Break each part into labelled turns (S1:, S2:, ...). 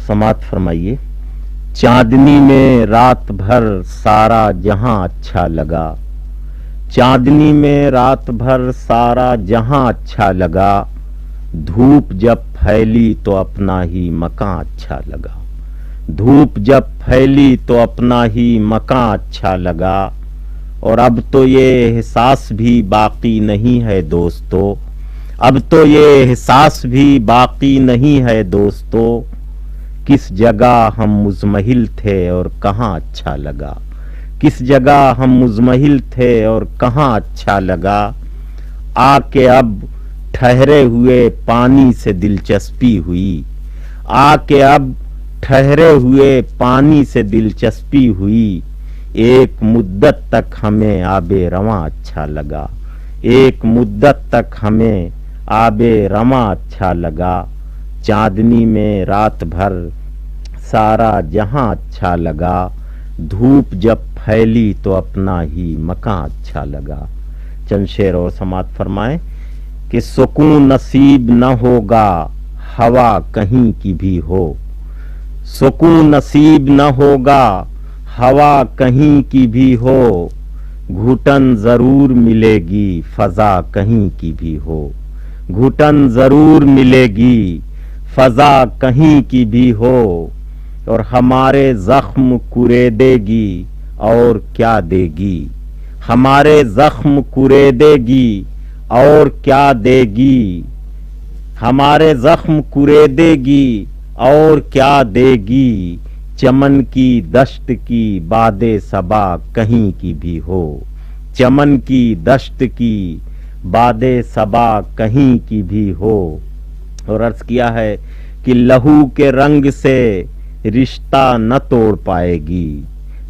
S1: سماعت فرمائیے۔ چاندنی میں رات بھر سارا جہاں اچھا لگا، چاندنی میں رات بھر سارا جہاں اچھا لگا، دھوپ جب پھیلی تو اپنا ہی مکان اچھا لگا، دھوپ جب پھیلی تو اپنا ہی مکان اچھا لگا۔ اور اب تو یہ احساس بھی باقی نہیں ہے دوستو، اب تو یہ احساس بھی باقی نہیں ہے دوستو، کس جگہ ہم مزمحل تھے اور کہاں اچھا لگا، کس جگہ ہم مزمحل تھے اور کہاں اچھا لگا۔ آ کے اب ٹھہرے ہوئے پانی سے دلچسپی ہوئی، آ کے اب ٹھہرے ہوئے پانی سے دلچسپی ہوئی، ایک مدت تک ہمیں آب رواں اچھا لگا، ایک مدت تک ہمیں آب رواں اچھا لگا، چاندنی میں رات بھر سارا جہاں اچھا لگا، دھوپ جب پھیلی تو اپنا ہی مکان اچھا لگا۔ چند شعر اور سماعت فرمائیں کہ سکون نصیب نہ ہوگا ہوا کہیں کی بھی ہو، سکون نصیب نہ ہوگا ہوا کہیں کی بھی ہو، گھٹن ضرور ملے گی فضا کہیں کی بھی ہو، گھٹن ضرور ملے گی فضا کہیں کی بھی ہو، اور ہمارے زخم کریدے گی اور کیا دے گی، ہمارے زخم کریدے گی اور کیا دے گی، ہمارے زخم کریدے گی اور کیا دے گی، چمن کی دشت کی باد صبا کہیں کی بھی ہو، چمن کی دشت کی باد صبا کہیں کی بھی ہو۔ اور عرض کیا ہے کہ لہو کے رنگ سے رشتہ نہ توڑ پائے گی،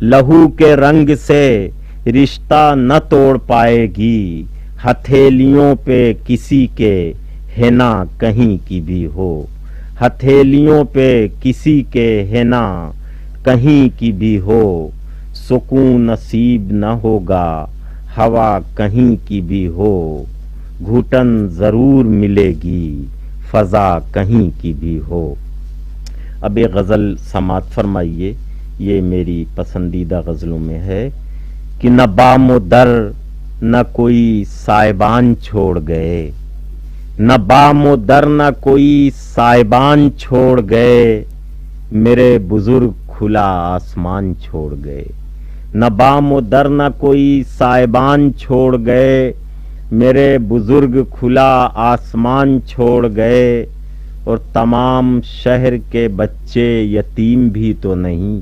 S1: لہو کے رنگ سے رشتہ نہ توڑ پائے گی، ہتھیلیوں پہ کسی کے حنا کہیں کی بھی ہو، ہتھیلیوں پہ کسی کے حنا کہیں کی بھی ہو، سکون نصیب نہ ہوگا ہوا کہیں کی بھی ہو، گھٹن ضرور ملے گی فضا کہیں کی بھی ہو۔ اب یہ غزل سماعت فرمائیے، یہ میری پسندیدہ غزلوں میں ہے کہ نہ بام و در نہ کوئی سائبان چھوڑ گئے، نہ بام و در نہ کوئی سائبان چھوڑ گئے، میرے بزرگ کھلا آسمان چھوڑ گئے، نہ بام و در نہ کوئی سائبان چھوڑ گئے، میرے بزرگ کھلا آسمان چھوڑ گئے، اور تمام شہر کے بچے یتیم بھی تو نہیں،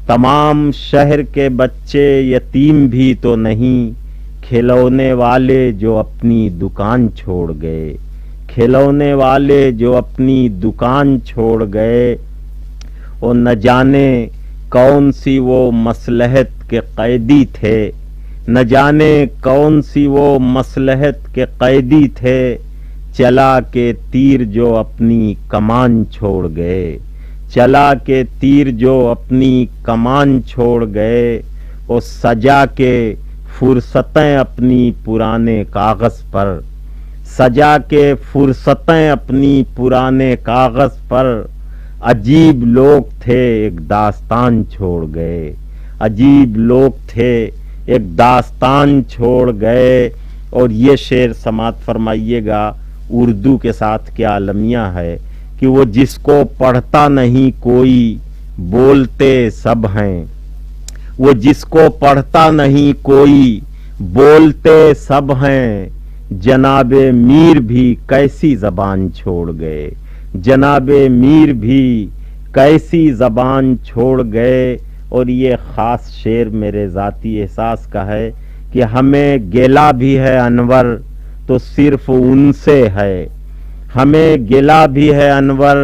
S1: تمام شہر کے بچے یتیم بھی تو نہیں، کھلونے والے جو اپنی دکان چھوڑ گئے، کھلونے والے جو اپنی دکان چھوڑ گئے، اور نہ جانے کون سی وہ مصلحت کے قیدی تھے، نہ جانے کون سی وہ مصلحت کے قیدی تھے، چلا کے تیر جو اپنی کمان چھوڑ گئے، چلا کے تیر جو اپنی کمان چھوڑ گئے، اور سجا کے فرصتیں اپنی پرانے کاغذ پر، سجا کے فرصتیں اپنی پرانے کاغذ پر، عجیب لوگ تھے ایک داستان چھوڑ گئے، عجیب لوگ تھے ایک داستان چھوڑ گئے۔ اور یہ شعر سماعت فرمائیے گا، اردو کے ساتھ کیا المیہ ہے کہ وہ جس کو پڑھتا نہیں کوئی بولتے سب ہیں، وہ جس کو پڑھتا نہیں کوئی بولتے سب ہیں، جناب میر بھی کیسی زبان چھوڑ گئے، جناب میر بھی کیسی زبان چھوڑ گئے۔ اور یہ خاص شعر میرے ذاتی احساس کا ہے کہ ہمیں گیلا بھی ہے انور تو صرف ان سے ہے، ہمیں گیلا بھی ہے انور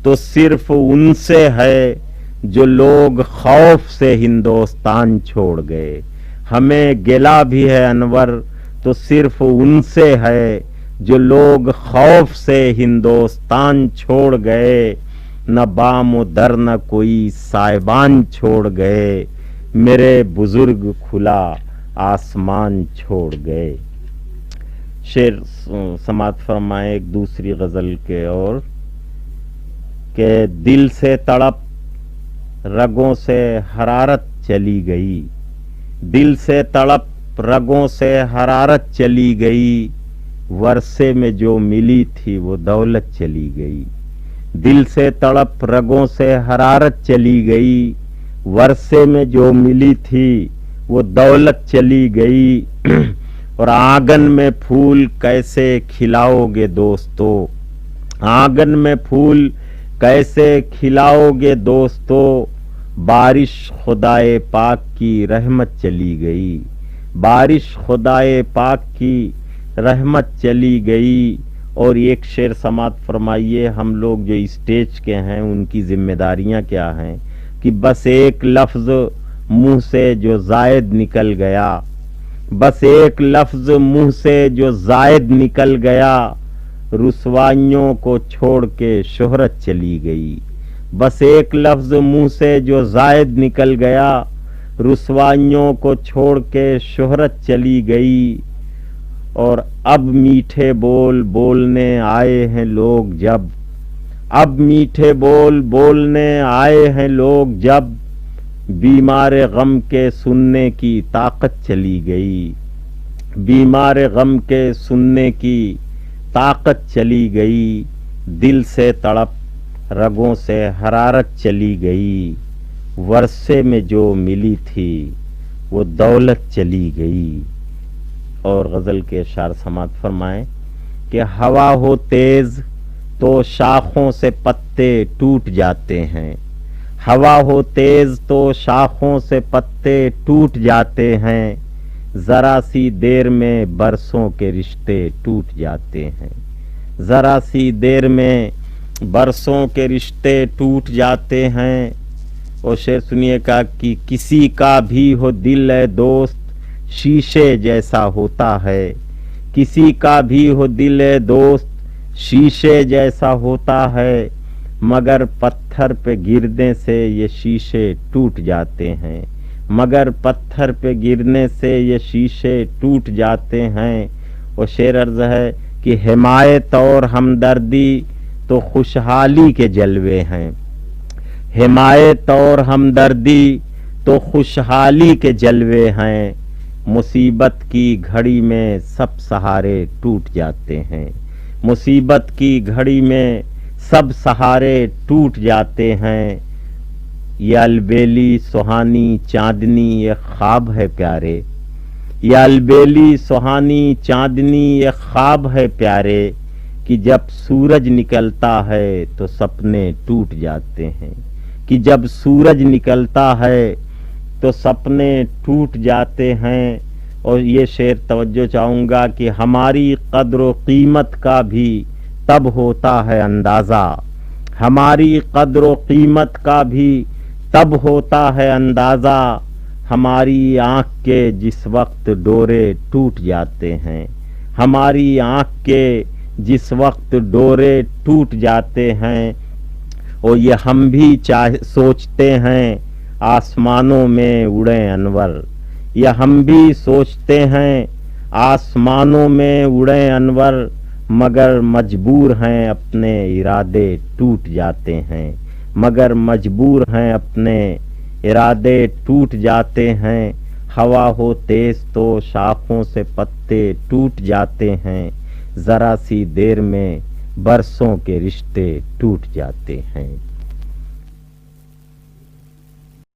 S1: تو صرف ان سے ہے، جو لوگ خوف سے ہندوستان چھوڑ گئے، ہمیں گیلا بھی ہے انور تو صرف ان سے ہے، جو لوگ خوف سے ہندوستان چھوڑ گئے، نہ بام و در نہ کوئی سائبان چھوڑ گئے، میرے بزرگ کھلا آسمان چھوڑ گئے۔ شعر سماعت فرمائے ایک دوسری غزل کے اور کہ دل سے تڑپ رگوں سے حرارت چلی گئی، دل سے تڑپ رگوں سے حرارت چلی گئی، ورثے میں جو ملی تھی وہ دولت چلی گئی، دل سے تڑپ رگوں سے حرارت چلی گئی، ورثے میں جو ملی تھی وہ دولت چلی گئی۔ اور آنگن میں پھول کیسے کھلاؤ گے دوستو، آنگن میں پھول کیسے کھلاؤ گے دوستو، بارش خدائے پاک کی رحمت چلی گئی، بارش خدائے پاک کی رحمت چلی گئی۔ اور ایک شعر سماعت فرمائیے، ہم لوگ جو اسٹیج کے ہیں ان کی ذمہ داریاں کیا ہیں کہ بس ایک لفظ منہ سے جو زائد نکل گیا، بس ایک لفظ منہ سے جو زائد نکل گیا، رسوائیوں کو چھوڑ کے شہرت چلی گئی، بس ایک لفظ منہ سے جو زائد نکل گیا، رسوائیوں کو چھوڑ کے شہرت چلی گئی۔ اور اب میٹھے بول بولنے آئے ہیں لوگ جب، اب میٹھے بول بولنے آئے ہیں لوگ جب، بیمار غم کے سننے کی طاقت چلی گئی، بیمار غم کے سننے کی طاقت چلی گئی، دل سے تڑپ رگوں سے حرارت چلی گئی، ورثے میں جو ملی تھی وہ دولت چلی گئی۔ اور غزل کے اشعار سماعت فرمائیں کہ ہوا ہو تیز تو شاخوں سے پتے ٹوٹ جاتے ہیں، ہوا ہو تیز تو شاخوں سے پتے ٹوٹ جاتے ہیں، ذرا سی دیر میں برسوں کے رشتے ٹوٹ جاتے ہیں، ذرا سی دیر میں برسوں کے رشتے ٹوٹ جاتے ہیں۔ اور شعر سنیے کا کہ کسی کا بھی ہو دل اے دوست شیشے جیسا ہوتا ہے، کسی کا بھی ہو دل اے دوست شیشے جیسا ہوتا ہے، مگر پتھر پہ گرنے سے یہ شیشے ٹوٹ جاتے ہیں، مگر پتھر پہ گرنے سے یہ شیشے ٹوٹ جاتے ہیں۔ اور شعر عرض ہے کہ حمایت اور ہمدردی تو خوشحالی کے جلوے ہیں، حمایت اور ہمدردی تو خوشحالی کے جلوے ہیں، مصیبت کی گھڑی میں سب سہارے ٹوٹ جاتے ہیں، مصیبت کی گھڑی میں سب سہارے ٹوٹ جاتے ہیں۔ یہ البیلی سہانی چاندنی ایک خواب ہے پیارے، یہ البیلی سہانی چاندنی ایک خواب ہے پیارے، کہ جب سورج نکلتا ہے تو سپنے ٹوٹ جاتے ہیں، کہ جب سورج نکلتا ہے تو سپنے ٹوٹ جاتے ہیں۔ اور یہ شعر توجہ چاہوں گا کہ ہماری قدر و قیمت کا بھی تب ہوتا ہے اندازہ، ہماری قدر و قیمت کا بھی تب ہوتا ہے اندازہ، ہماری آنکھ کے جس وقت ڈورے ٹوٹ جاتے ہیں، ہماری آنکھ کے جس وقت ڈورے ٹوٹ جاتے ہیں۔ اور یہ ہم بھی سوچتے ہیں آسمانوں میں اڑیں انور، یہ ہم بھی سوچتے ہیں آسمانوں میں اڑیں انور، مگر مجبور ہیں اپنے ارادے ٹوٹ جاتے ہیں، مگر مجبور ہیں اپنے ارادے ٹوٹ جاتے ہیں۔ ہوا ہو تیز تو شاخوں سے پتے ٹوٹ جاتے ہیں، ذرا سی دیر میں برسوں کے رشتے ٹوٹ جاتے ہیں۔